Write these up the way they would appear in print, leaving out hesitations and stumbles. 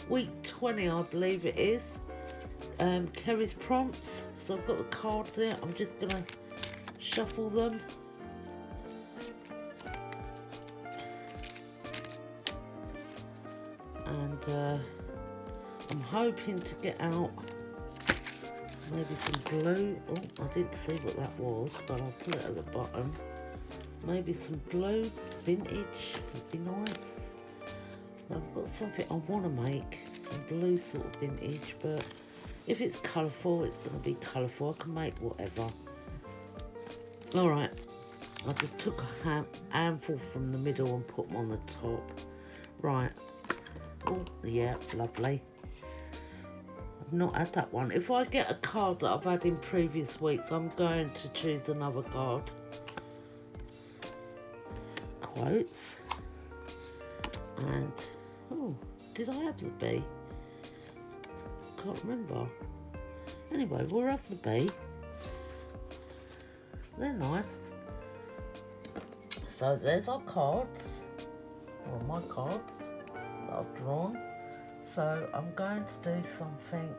week 20, I believe it is. Kari's prompts. So I've got the cards here. I'm just gonna shuffle them. And I'm hoping to get out maybe some glue. Oh, I didn't see what that was, but I'll put it at the bottom. Maybe some glue, vintage would be nice. I've got something I want to make, some blue sort of vintage, but if it's colourful, it's going to be colourful. I can make whatever. Alright, I just took a handful from the middle and put them on the top. Right. Oh, yeah, lovely. I've not had that one. If I get a card that I've had in previous weeks, I'm going to choose another card. Quotes. And, oh, did I have the bee? Can't remember. Anyway, we'll have the bee. They're nice. So there's our cards. Or my cards that I've drawn. So I'm going to do something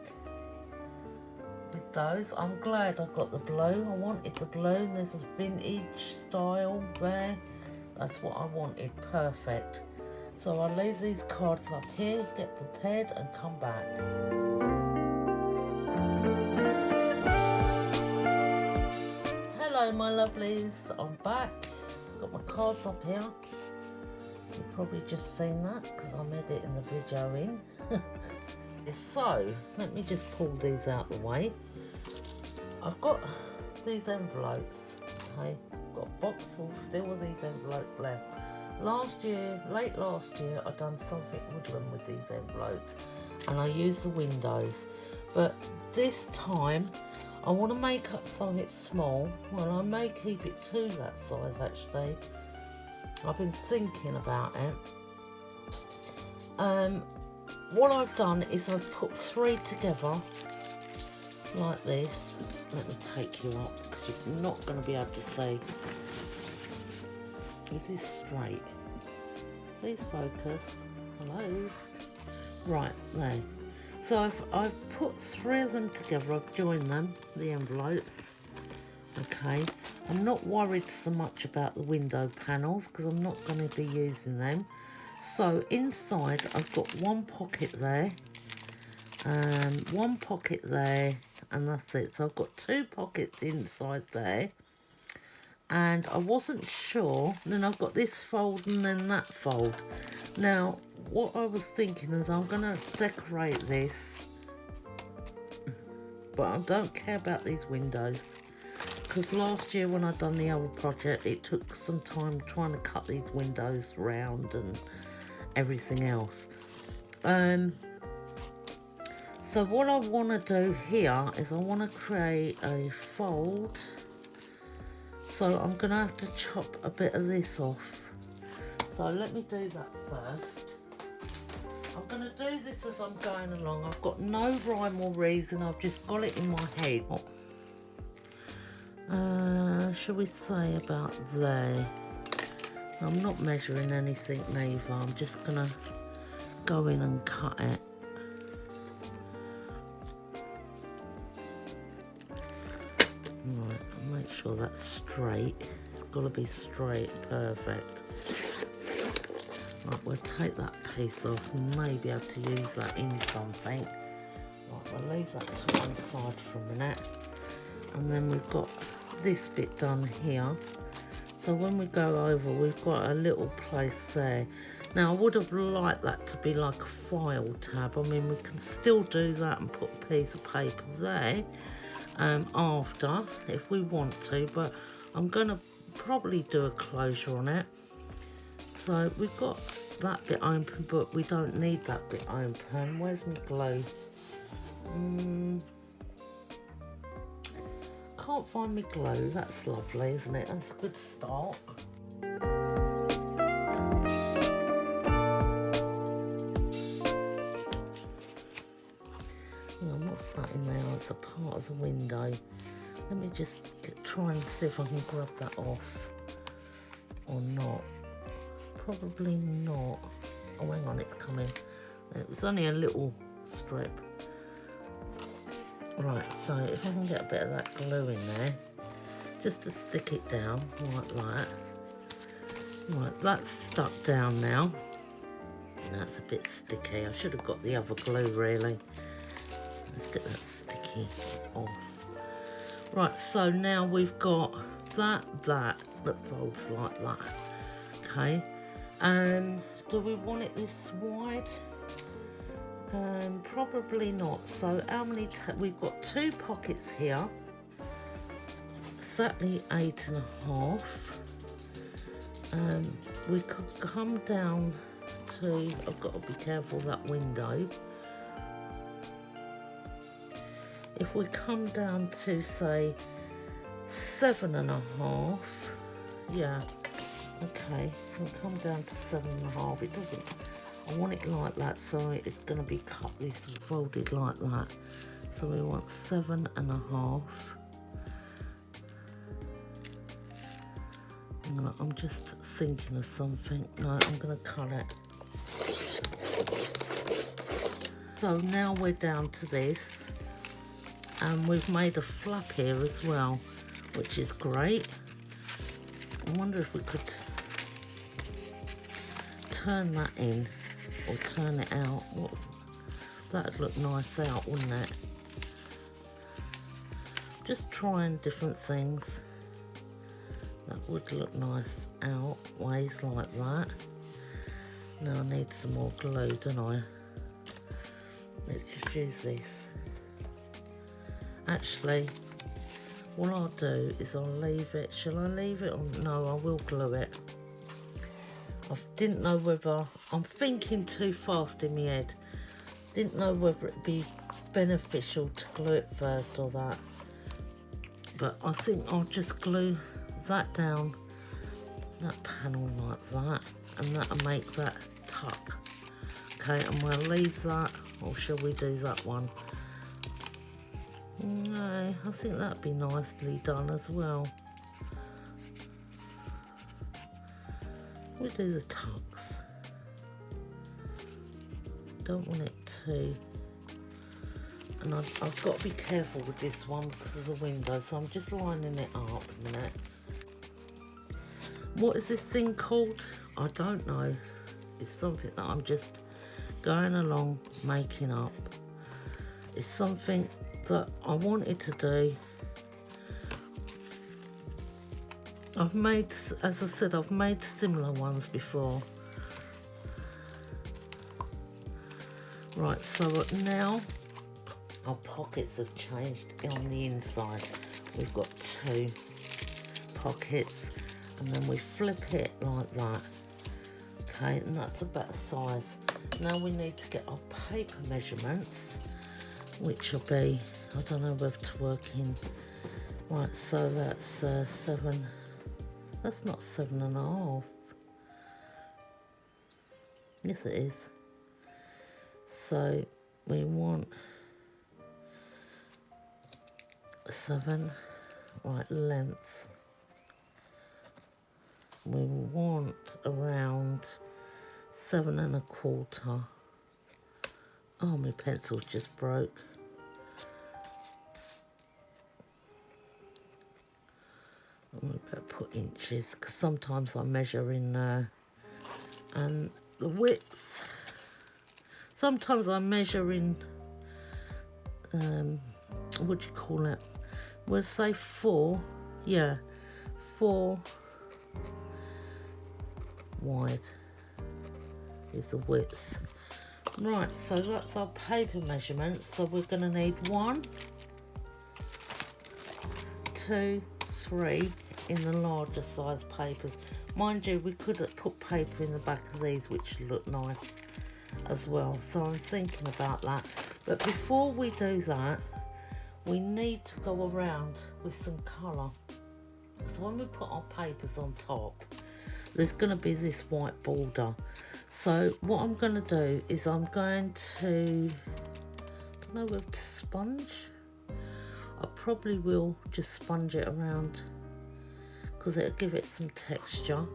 with those. I'm glad I got the blue. I wanted the blue, and there's a vintage style there. That's what I wanted. Perfect. So I'll leave these cards up here, get prepared and come back. Hello my lovelies, I'm back. Got my cards up here. You've probably just seen that because I'm editing the video in. So, let me just pull these out the way. I've got these envelopes, okay? Got a box full still of these envelopes left. Late last year, I done something woodland with these envelopes and I used the windows. But this time, I want to make up something small. Well, I may keep it to that size actually. I've been thinking about it. What I've done is I've put 3 together like this. Let me take you up because you're not going to be able to see. Is this straight? Please focus. Hello. Right, there. So I've put 3 of them together. I've joined them, the envelopes. Okay. I'm not worried so much about the window panels because I'm not going to be using them. So inside I've got 1 pocket there, 1 pocket there, and that's it. So I've got 2 pockets inside there. And I wasn't sure, then I've got this fold and then that fold. Now, what I was thinking is I'm going to decorate this, but I don't care about these windows, because last year when I done the other project, it took some time trying to cut these windows round and everything else. So what I want to do here is I want to create a fold. So I'm going to have to chop a bit of this off. So let me do that first. I'm going to do this as I'm going along. I've got no rhyme or reason. I've just got it in my head. Shall we say about there? I'm not measuring anything neither. I'm just going to go in and cut it. Right, make sure that's straight. It's got to be straight, perfect. Right, we'll take that piece off and maybe able to use that in something. Right, we'll leave that to one side for a minute. And then we've got this bit done here. So when we go over, we've got a little place there. Now, I would have liked that to be like a file tab. I mean, we can still do that and put a piece of paper there. After if we want to, but I'm gonna probably do a closure on it. So we've got that bit open, but we don't need that bit open. Where's my glue? Can't find my glue. That's lovely, isn't it? That's a good start. What's that in there? It's a part of the window. Let me just try and see if I can grab that off or not. Probably not. Oh, hang on, it's coming. It was it's only a little strip. Right, so if I can get a bit of that glue in there, just to stick it down like that. Right, that's stuck down now. That's a bit sticky. I should have got the other glue really. Let's get that sticky off. Right, so now we've got that folds like that. Okay, do we want it this wide? Probably not. So how many, we've got 2 pockets here, exactly 8.5. We could come down to, I've got to be careful of that window. If we come down to say 7.5, yeah, okay, we'll come down to 7.5. It doesn't, I want it like that, so it's going to be cut this folded like that. So we want 7.5. No, I'm just thinking of something. No, I'm going to cut it. So now we're down to this, and we've made a flap here as well, which is great. I wonder if we could turn that in or turn it out. That'd look nice out, wouldn't it? Just trying different things. That would look nice out, ways like that. Now I need some more glue, don't I? Let's just use this. Actually, what I'll do is I'll leave it. Shall I leave it? Or no, I will glue it. I didn't know whether, I'm thinking too fast in my head. Didn't know whether it'd be beneficial to glue it first or that. But I think I'll just glue that down, that panel like that, and that'll make that tuck. Okay, and we'll leave that, or shall we do that one? No, I think that'd be nicely done as well. We'll do the tucks. Don't want it to, and I've got to be careful with this one because of the window, so I'm just lining it up a minute. What is this thing called? I don't know. It's something that I'm just going along making up. It's something that I wanted to do. I've made, as I said, I've made similar ones before. Right, so now our pockets have changed on the inside. We've got 2 pockets, and then we flip it like that. Okay, and that's a better size. Now we need to get our paper measurements, which will be, I don't know whether to work in. Right, so that's 7, that's not 7.5. Yes it is. So we want 7, right, length. We want around 7.25. Oh, my pencil just broke. I'm going to put inches because sometimes I measure in and the width. Sometimes I measure in what do you call it? We'll say 4. Yeah, 4 wide is the width. Right, so that's our paper measurements. So we're going to need 1, 2, 3 in the larger size papers. Mind you, we could have put paper in the back of these, which look nice as well. So I'm thinking about that. But before we do that, we need to go around with some colour. So when we put our papers on top, there's going to be this white border. So what I'm going to do is I'm going to, I don't know whether to sponge. I probably will just sponge it around because it'll give it some texture.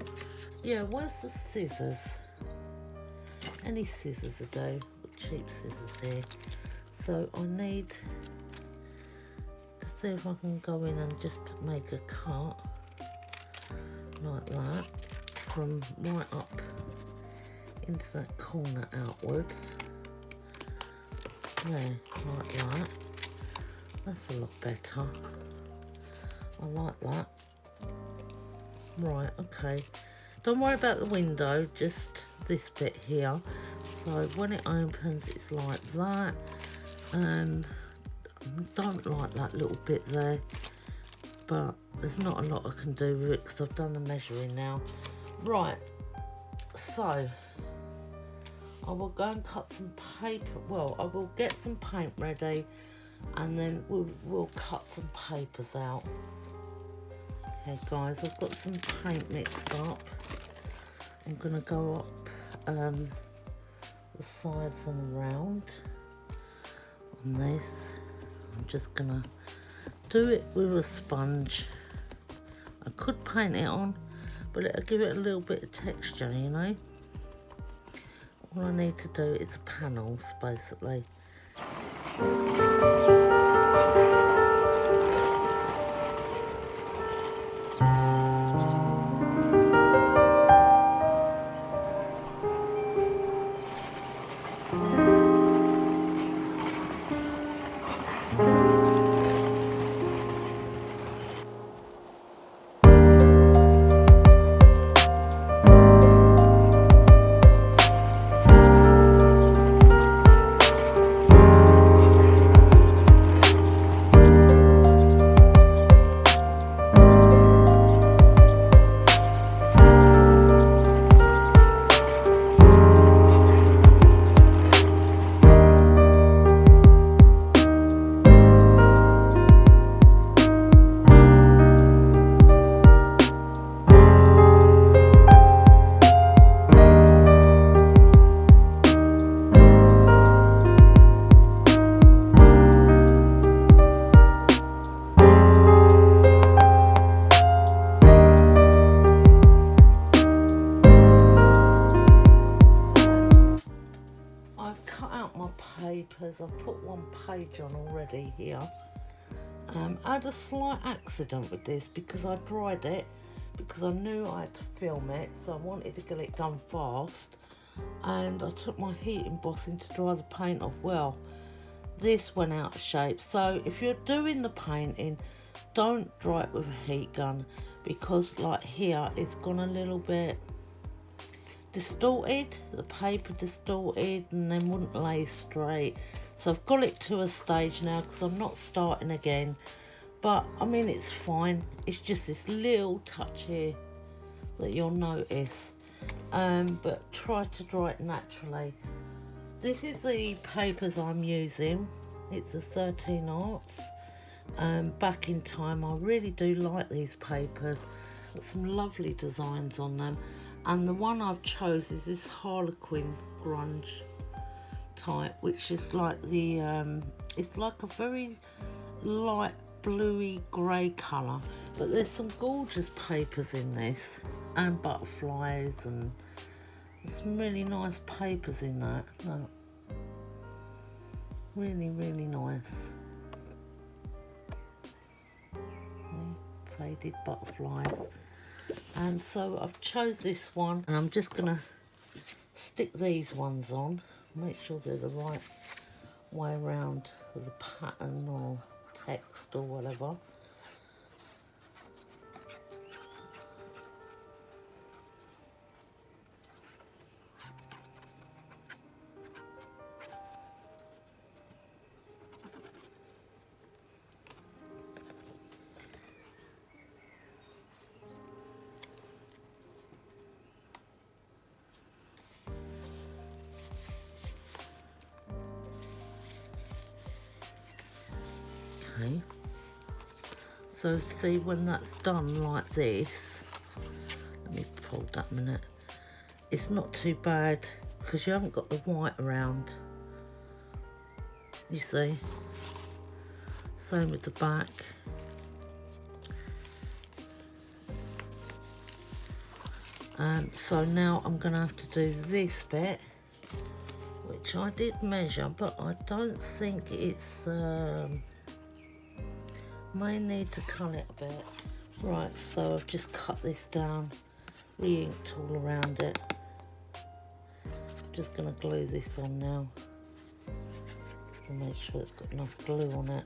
Yeah, where's the scissors? Any scissors will do. cheap scissors here. So I need to see if I can go in and just make a cut like that from right up into that corner outwards. There, like that. That's a lot better. I like that. Right, okay. Don't worry about the window, just this bit here. So when it opens, it's like that. And I don't like that little bit there, but there's not a lot I can do with it because I've done the measuring now. Right, so I will go and cut some paper. Well, I will get some paint ready, and then we'll cut some papers out. Okay guys, I've got some paint mixed up. I'm gonna go up the sides and around on this. I'm just gonna do it with a sponge. I could paint it on, but it'll give it a little bit of texture, you know. All I need to do is the panels, basically. I've put one page on already here. I had a slight accident with this because I dried it because I knew I had to film it, so I wanted to get it done fast, and I took my heat embossing to dry the paint off. Well, this went out of shape. So if you're doing the painting, don't dry it with a heat gun, because like here it's gone a little bit distorted, the paper distorted, and then wouldn't lay straight. So I've got it to a stage now because I'm not starting again, but I mean it's fine. It's just this little touch here that you'll notice, but try to dry it naturally. This is the papers I'm using. It's a 13 Arts. Back in time. I really do like these papers. Got some lovely designs on them. And the one I've chose is this Harlequin grunge type, which is like the it's like a very light bluey grey colour, but there's some gorgeous papers in this, and butterflies, and some really nice papers in that. Look. Really, really nice. Faded butterflies. And so I've chose this one, and I'm just gonna stick these ones on, make sure they're the right way around the pattern or text or whatever. Okay, so see, when that's done like this, let me hold that a minute, it's not too bad because you haven't got the white around, you see. Same with the back. So now I'm going to have to do this bit which I did measure, but I don't think it's, may need to cut it a bit. Right, so I've just cut this down, re-inked all around it. Just going to glue this on now to make sure it's got enough glue on it.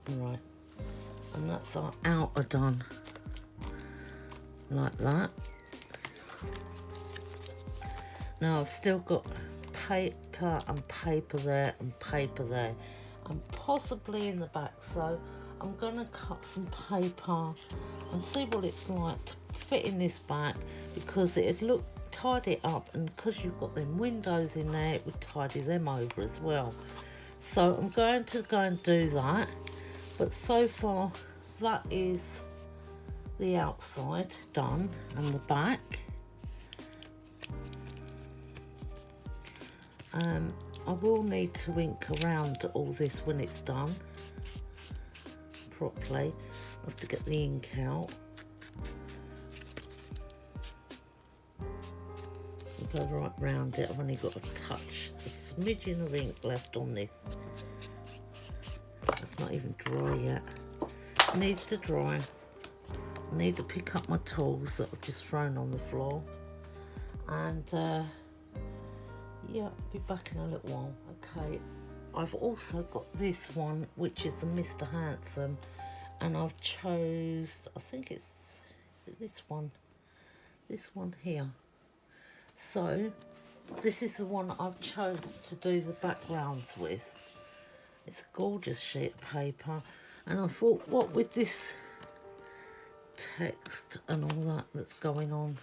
Right, and that's our outer done, like that. Now I've still got paper and paper there and paper there, and possibly in the back, so I'm going to cut some paper and see what it's like to fit in this back, because it'd look, tidy it up, and because you've got them windows in there, it would tidy them over as well. So I'm going to go and do that, but so far that is the outside done and the back. I will need to ink around all this when it's done properly. I have to get the ink out. Go right round it. I've only got a touch, a smidgen of ink left on this. It's not even dry yet. It needs to dry. I need to pick up my tools that I've just thrown on the floor, and yeah, I'll be back in a little while. Okay, I've also got this one, which is the Mr. Handsome, and I've chose, I think it's, is it this one here. So this is the one I've chosen to do the backgrounds with. It's a gorgeous sheet of paper, and I thought, what with this text and all that that's going on,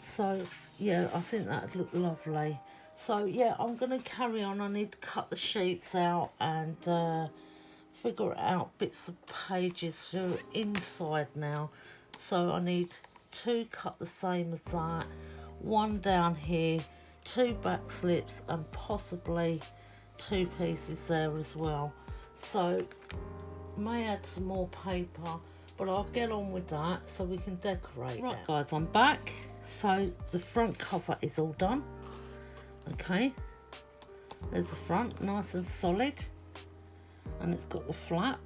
so yeah, I think that'd look lovely. So yeah, I'm going to carry on. I need to cut the sheets out and figure out bits of pages for inside now. So I need 2 cut the same as that, 1 down here, 2 back slips, and possibly 2 pieces there as well. So may add some more paper, but I'll get on with that so we can decorate. Right guys, I'm back. So the front cover is all done. Okay, there's the front, nice and solid, and it's got the flap.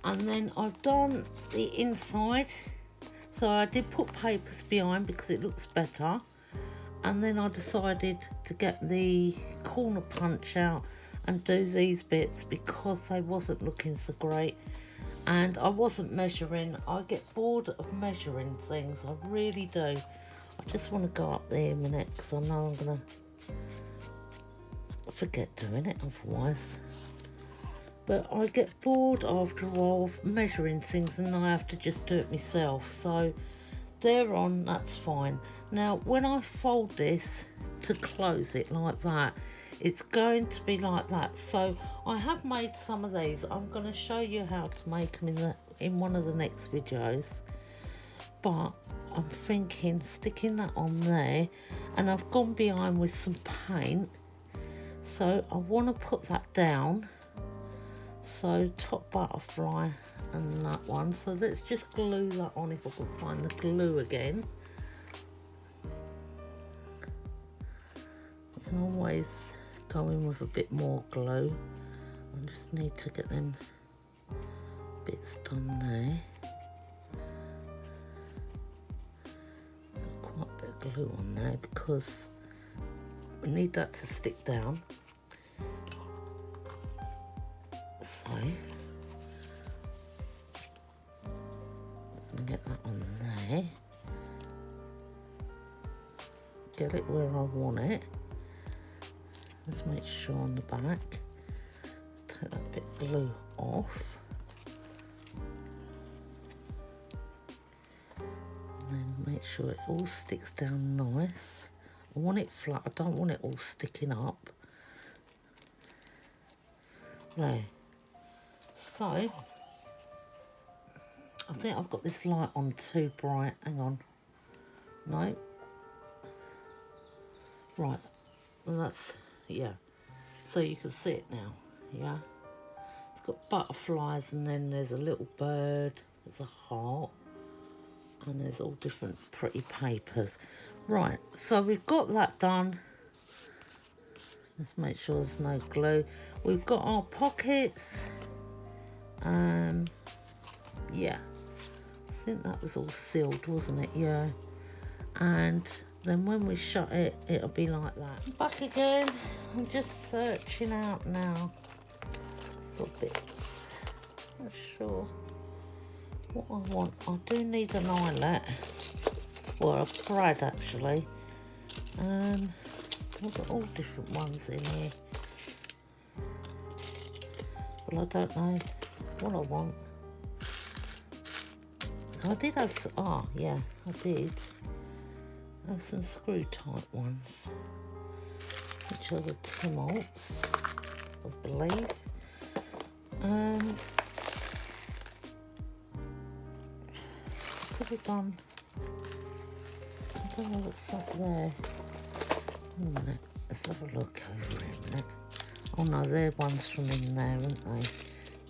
And then I've done the inside, so I did put papers behind because it looks better, and then I decided to get the corner punch out and do these bits because they wasn't looking so great, and I wasn't measuring. I get bored of measuring things, I really do. I just want to go up there a minute because I know I'm gonna forget doing it otherwise. But I get bored after a while of measuring things, and I have to just do it myself. So they're on, that's fine. Now when I fold this to close it like that, it's going to be like that. So I have made some of these. I'm going to show you how to make them in one of the next videos, but I'm thinking sticking that on there, and I've gone behind with some paint, so I want to put that down. So top butterfly and that one, so let's just glue that on if I can find the glue again. You can always go in with a bit more glue. I just need to get them bits done there. Quite a bit of glue on there because we need that to stick down. So I'm gonna get that on there, get it where I want it. Let's make sure on the back, take that bit of glue off, and then make sure it all sticks down nice. I want it flat, I don't want it all sticking up. There. So I think I've got this light on too bright. Hang on. No. Right. Well, that's, yeah. So you can see it now. Yeah. It's got butterflies, and then there's a little bird. There's a heart. And there's all different pretty papers. Right, so we've got that done. Let's make sure there's no glue. We've got our pockets. Yeah, I think that was all sealed, wasn't it? Yeah. And then when we shut it, it'll be like that. Back again. I'm just searching out now for bits. Not sure what I want. I do need an eyelet. Well, a brad actually. We've got all different ones in here. Well, I don't know what I want. I did have, yeah, I did have some screw type ones, which are the tumults, I believe. Could have done, I don't know what's up there. Wait a minute, let's have a look over here a minute. Oh no, they're ones from in there, aren't they?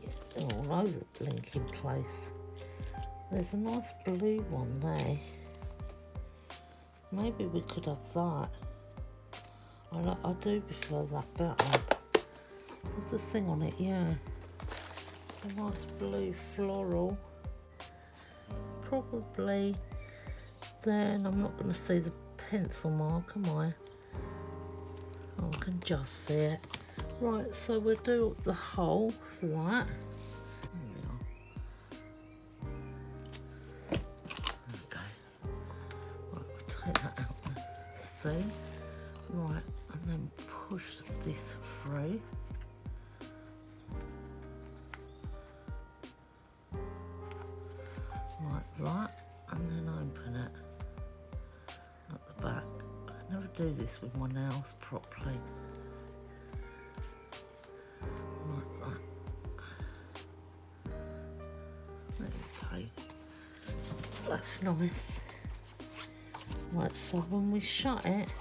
Yeah, they're all over the blinking place. There's a nice blue one there. Maybe we could have that. I do prefer that better. There's a thing on it, yeah. It's a nice blue floral. Probably then I'm not going to see the pencil mark, am I? Oh, I can just see it. Right, so we'll do the hole for that. Take that out there, see? Right, and then push this through. Like that, and then open it at the back. I never do this with my nails properly. Like that. There we go. That's nice. Right, so when we shut it,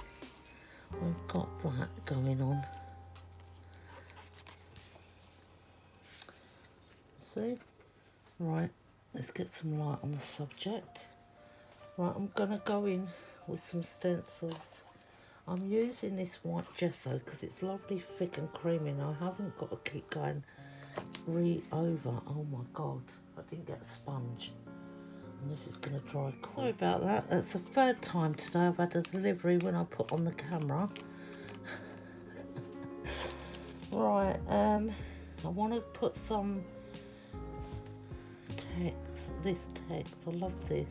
we've got that going on. See? Right, let's get some light on the subject. Right, I'm going to go in with some stencils. I'm using this white gesso because it's lovely, thick and creamy, and I haven't got to keep going over. Oh my God, I didn't get a sponge. And this is going to dry quick. Sorry about that. That's the third time today I've had a delivery when I put on the camera. Right, I want to put some text, this text, I love this.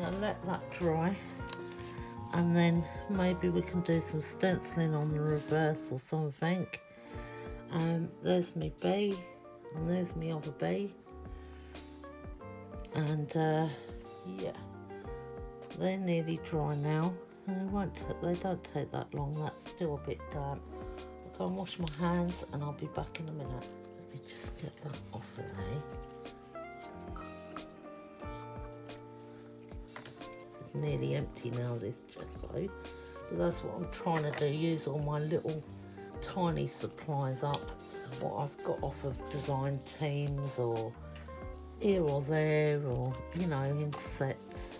going to let that dry, and then maybe we can do some stenciling on the reverse or something. There's my bee, and there's my other bee, and yeah, they're nearly dry now, and they don't take that long. That's still a bit damp. I'll go and wash my hands, and I'll be back in a minute. Let me just get that off of there. It's nearly empty now, this gesso, but that's what I'm trying to do, use all my little tiny supplies up, what I've got off of design teams or here or there, or you know, in sets.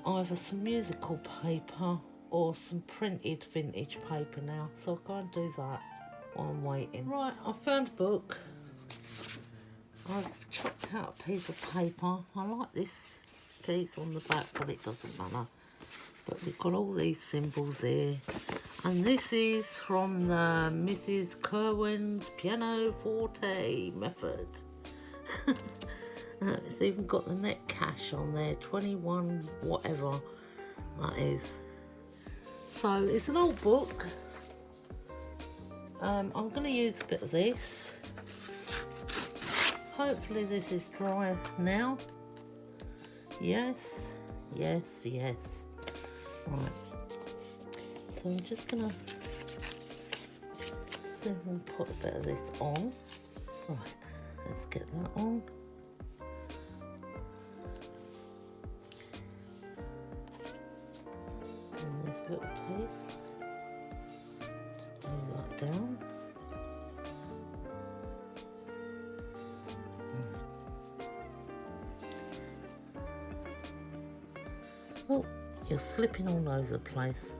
Either some musical paper or some printed vintage paper now, so I'll go and do that while I'm waiting. Right, I found a book. I've chopped out a piece of paper. I like this piece on the back, but it doesn't matter. But we've got all these symbols here, and this is from the Mrs. Kerwin's pianoforte method. It's even got the net cash on there, 21 whatever that is. So it's an old book. I'm going to use a bit of this. Hopefully this is dry now. Yes, yes, yes. Right. So I'm just going to see if I can put a bit of this on. Right, let's get that on. Little piece, just glue that down. Oh, you're slipping all over the place.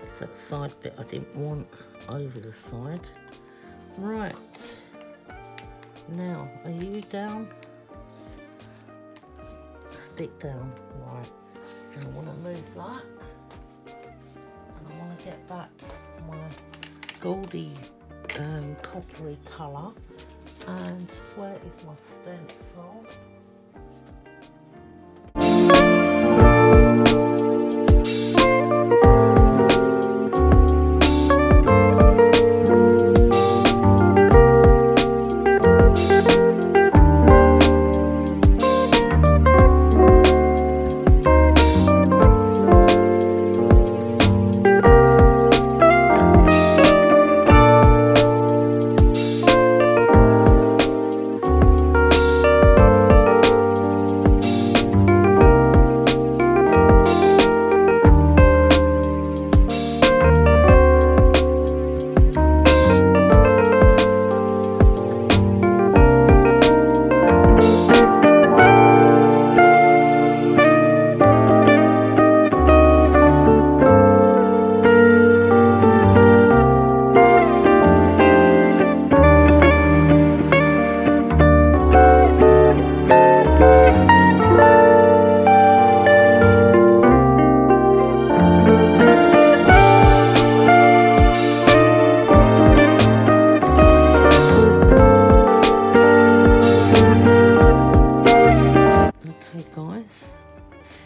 It's that side bit I didn't want over the side. Right, now are you down? Stick down. Right, and I want to move that, and I want to get back my goldy coppery colour. And where is my stencil?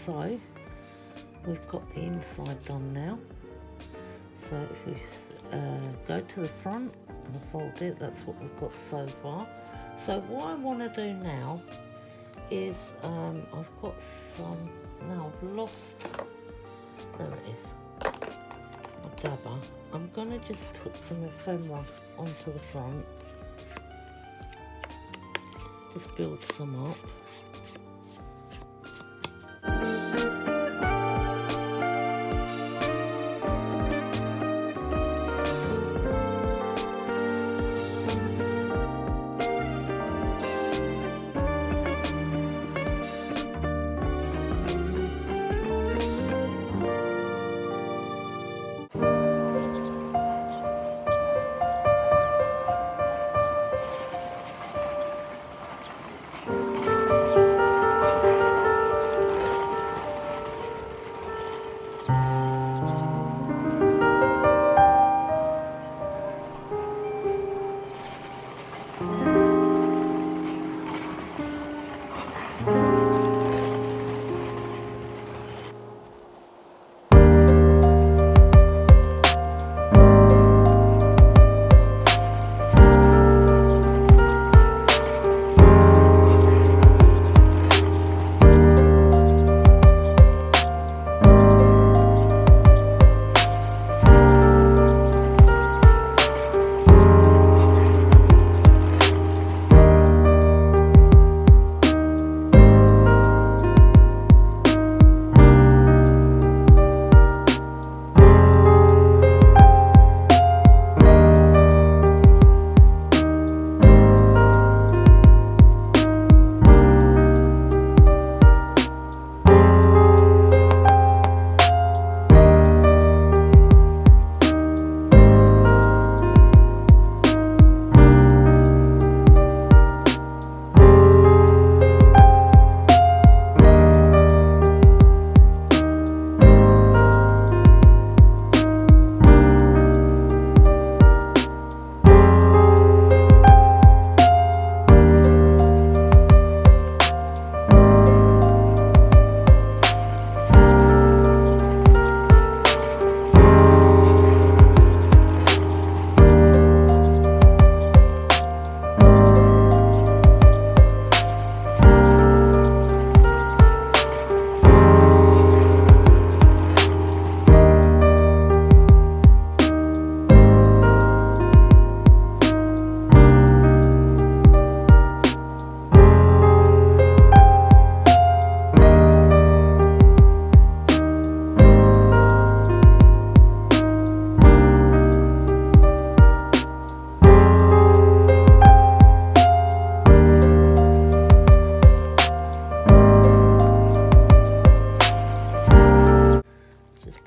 So we've got the inside done now. So if we go to the front and fold it, that's what we've got so far. So what I want to do now is I've got some, now I've lost, there it is, a dabber. I'm going to just put some ephemera onto the front, just build some up.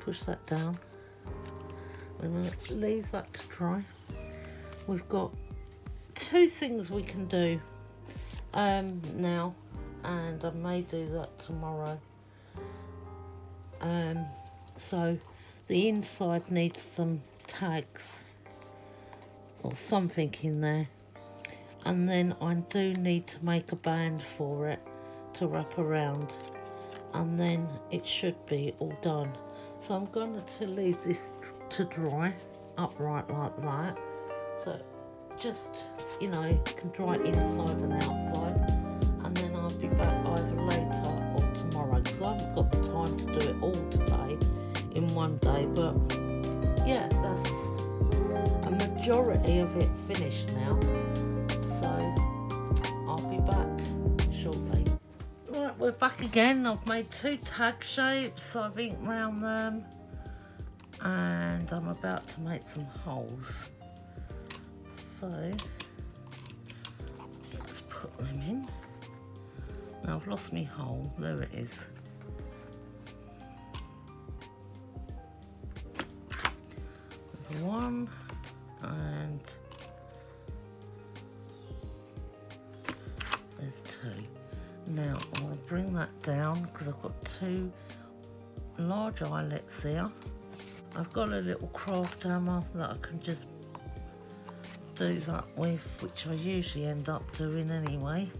Push that down. We're going to leave that to dry. We've got two things we can do now, and I may do that tomorrow. So the inside needs some tags or something in there, and then I do need to make a band for it to wrap around, and then it should be all done. So I'm going to leave this to dry upright like that, so just, you know, you can dry inside and outside, and then I'll be back either later or tomorrow, because I haven't got the time to do it all today in one day. But yeah, that's a majority of it finished now, so I'll be back shortly. Right, we're back again. I've made two tag shapes, I've inked round them, and I'm about to make some holes. So let's put them in. Now I've lost my hole, there it is. There's one, and there's two. Now I'll bring that down because I've got two large eyelets here. I've got a little craft hammer that I can just do that with, which I usually end up doing anyway.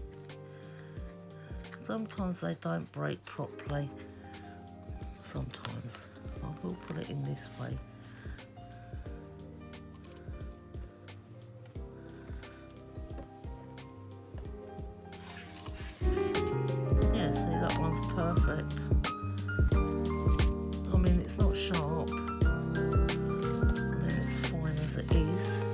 Sometimes they don't break properly. Sometimes. I will put it in this way. Yeah, see, that one's perfect. I mean, it's not sharp. I mean, it's fine as it is.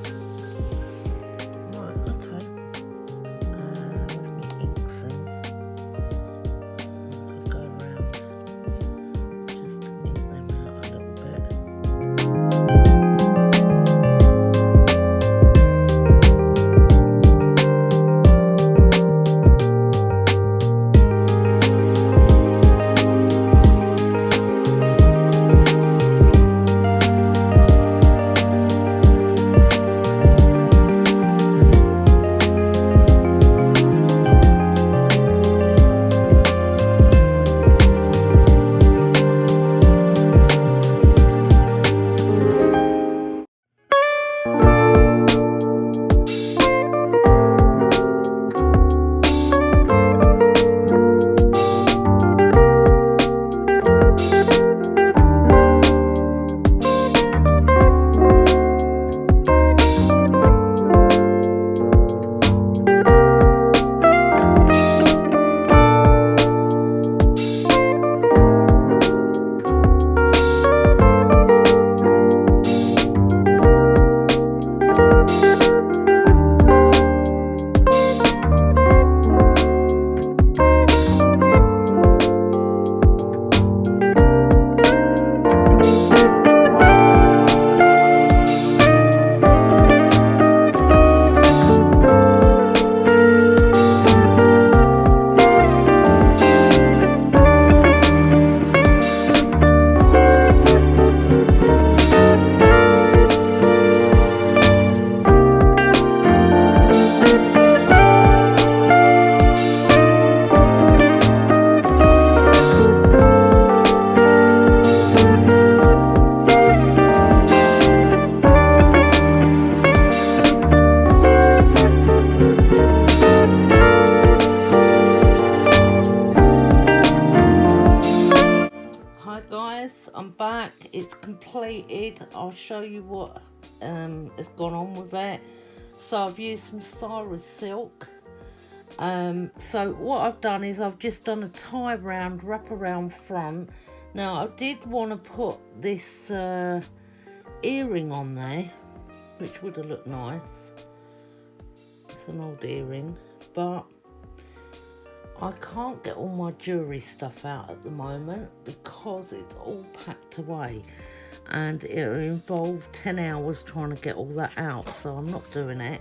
I'm back, it's completed. I'll show you what has gone on with it. So I've used some Cyrus silk. So what I've done is I've just done a tie round, wrap around front. Now I did want to put this earring on there, which would have looked nice. It's an old earring, but I can't get all my jewellery stuff out at the moment because it's all packed away, and it will involve 10 hours trying to get all that out, so I'm not doing it.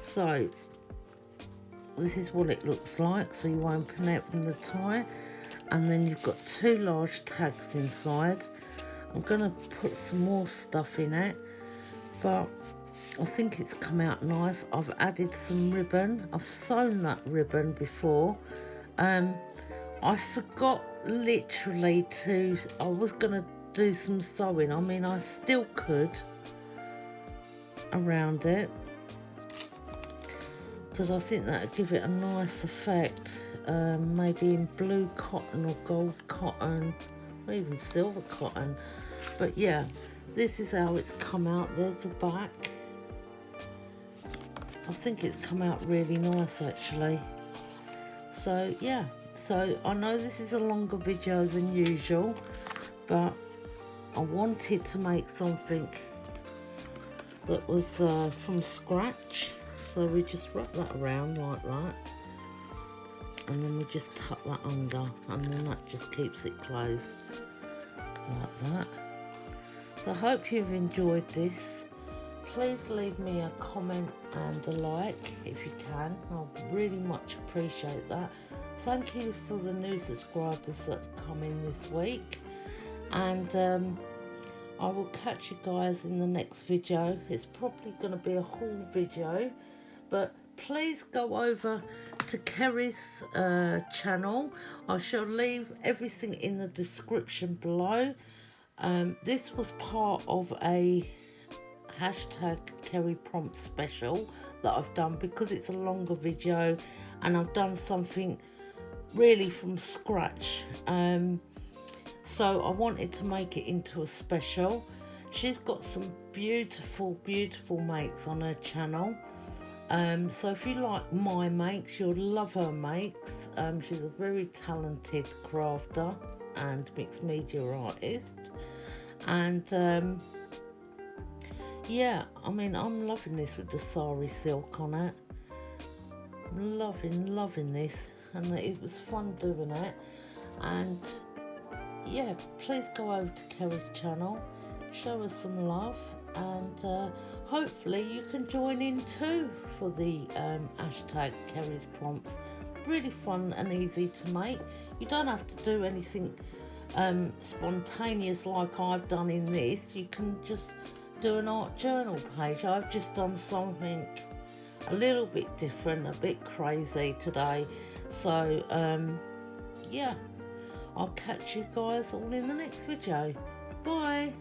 So this is what it looks like. So you open it from the tie, and then you've got two large tags inside. I'm going to put some more stuff in it, but I think it's come out nice. I've added some ribbon. I've sewn that ribbon before. I forgot literally to, I was going to do some sewing. I mean, I still could around it, because I think that would give it a nice effect. Maybe in blue cotton or gold cotton, or even silver cotton. But yeah, this is how it's come out. There's the back. I think it's come out really nice actually. So yeah, so I know this is a longer video than usual, but I wanted to make something that was from scratch. So we just wrap that around like that, and then we just tuck that under, and then that just keeps it closed like that. So I hope you've enjoyed this. Please leave me a comment and a like if you can. I'll really much appreciate that. Thank you for the new subscribers that have come in this week, and I will catch you guys in the next video. It's probably going to be a haul video, but please go over to Kari's channel. I shall leave everything in the description below. This was part of a hashtag Kari prompt special that I've done, because it's a longer video and I've done something really from scratch. So I wanted to make it into a special. She's got some beautiful makes on her channel. So if you like my makes, you'll love her makes. She's a very talented crafter and mixed media artist. And yeah, I mean, I'm loving this with the sari silk on it. I'm loving this, and it was fun doing it. And yeah, please go over to Kari's channel, show us some love, and hopefully you can join in too for the hashtag Kari's prompts. Really fun and easy to make. You don't have to do anything spontaneous like I've done in this. You can just do an art journal page. I've just done something a little bit different, a bit crazy today. So yeah, I'll catch you guys all in the next video. Bye.